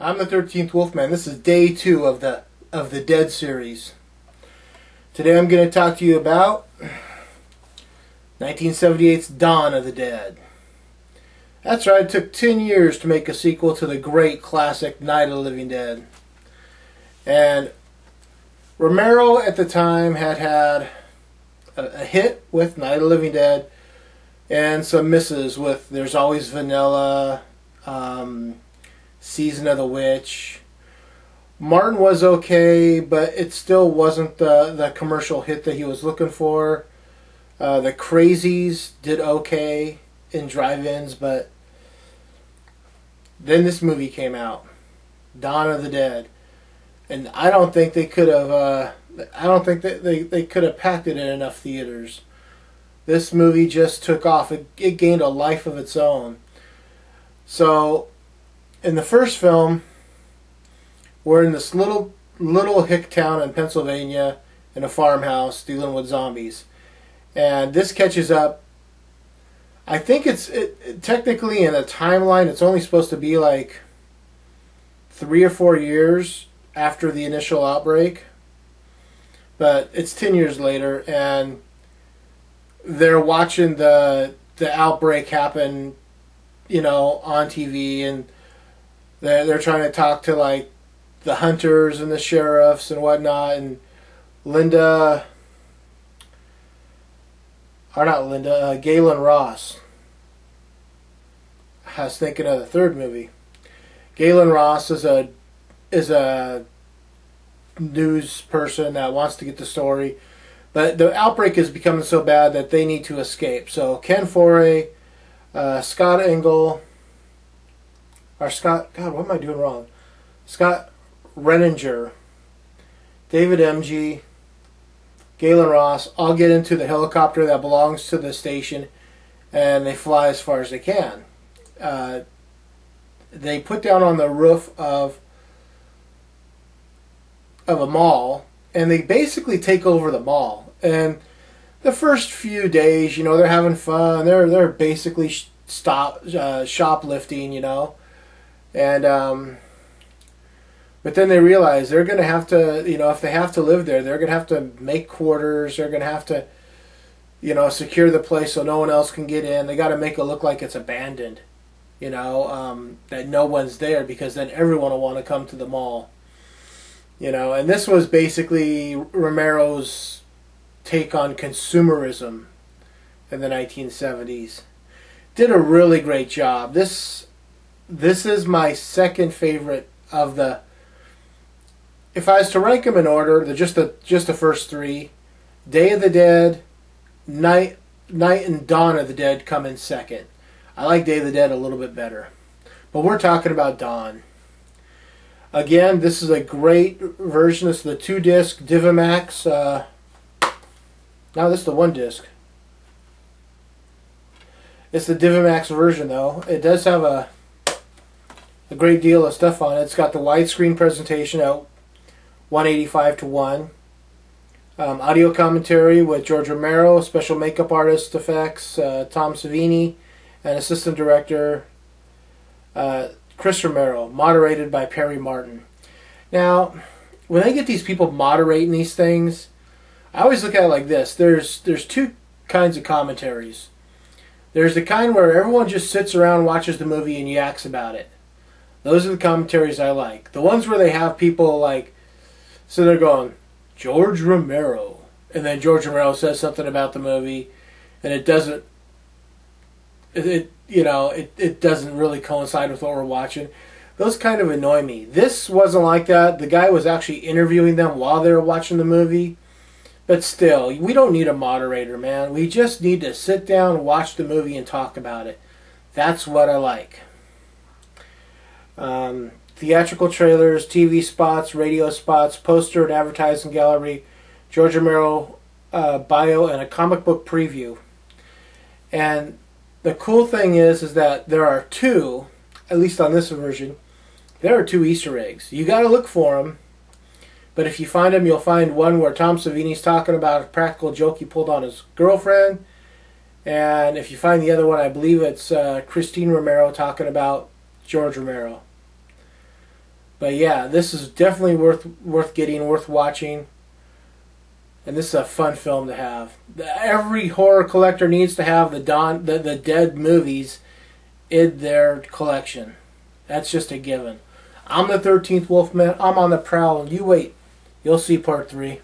I'm the 13th Wolfman. This is day 2 of the Dead series. Today I'm going to talk to you about 1978's Dawn of the Dead. That's right, it took 10 years to make a sequel to the great classic Night of the Living Dead. And Romero at the time had a hit with Night of the Living Dead and some misses with There's Always Vanilla, Season of the Witch. Martin was okay, but it still wasn't the commercial hit that he was looking for. The Crazies did okay in drive-ins, but then this movie came out, Dawn of the Dead, and I don't think they could have. I don't think that they could have packed it in enough theaters. This movie just took off. It gained a life of its own. So, in the first film, we're in this little hick town in Pennsylvania in a farmhouse dealing with zombies, and this catches up. I think technically in a timeline it's only supposed to be like 3 or 4 years after the initial outbreak, but it's 10 years later, and they're watching the outbreak happen, on TV, and they're trying to talk to like the hunters and the sheriffs and whatnot, and Galen Ross. I was thinking of the third movie. Galen Ross is a news person that wants to get the story, but the outbreak is becoming so bad that they need to escape. So Ken Foree, Scott Renninger, David MG, Galen Ross all get into the helicopter that belongs to the station, and they fly as far as they can. They put down on the roof of a mall, and they basically take over the mall. And the first few days, they're having fun. They're basically shoplifting, and but then they realize they're going to have to, if they have to live there, they're going to have to make quarters. They're going to have to, secure the place so no one else can get in. They got to make it look like it's abandoned, that no one's there, because then everyone will want to come to the mall. And this was basically Romero's take on consumerism in the 1970s. Did a really great job. This is my second favorite of the. If I was to rank them in order, just the first three, Day of the Dead, Night and Dawn of the Dead come in second. I like Day of the Dead a little bit better, but we're talking about Dawn. Again, this is a great version. This is the 2-disc Divimax. No, this is the 1-disc. It's the Divimax version, though. It does have a great deal of stuff on it. It's got the widescreen presentation out. 185:1. Audio commentary with George Romero, special makeup artist effects, Tom Savini, and assistant director Chris Romero, moderated by Perry Martin. Now, when I get these people moderating these things, I always look at it like this. There's two kinds of commentaries. There's the kind where everyone just sits around and watches the movie and yaks about it. Those are the commentaries I like. The ones where they have people like, so they're going, George Romero, and then George Romero says something about the movie, and it doesn't really coincide with what we're watching. Those kind of annoy me. This wasn't like that. The guy was actually interviewing them while they were watching the movie. But still, we don't need a moderator, man. We just need to sit down, watch the movie, and talk about it. That's what I like. Theatrical trailers, TV spots, radio spots, poster and advertising gallery, George Romero bio, and a comic book preview. And the cool thing is that there are two, at least on this version, there are 2 Easter eggs. You got to look for them, but if you find them, you'll find one where Tom Savini's talking about a practical joke he pulled on his girlfriend, and if you find the other one, I believe it's Christine Romero talking about George Romero. But yeah, this is definitely worth getting, worth watching. And this is a fun film to have. Every horror collector needs to have the Dead movies in their collection. That's just a given. I'm the 13th Wolfman. I'm on the prowl. You wait. You'll see part 3.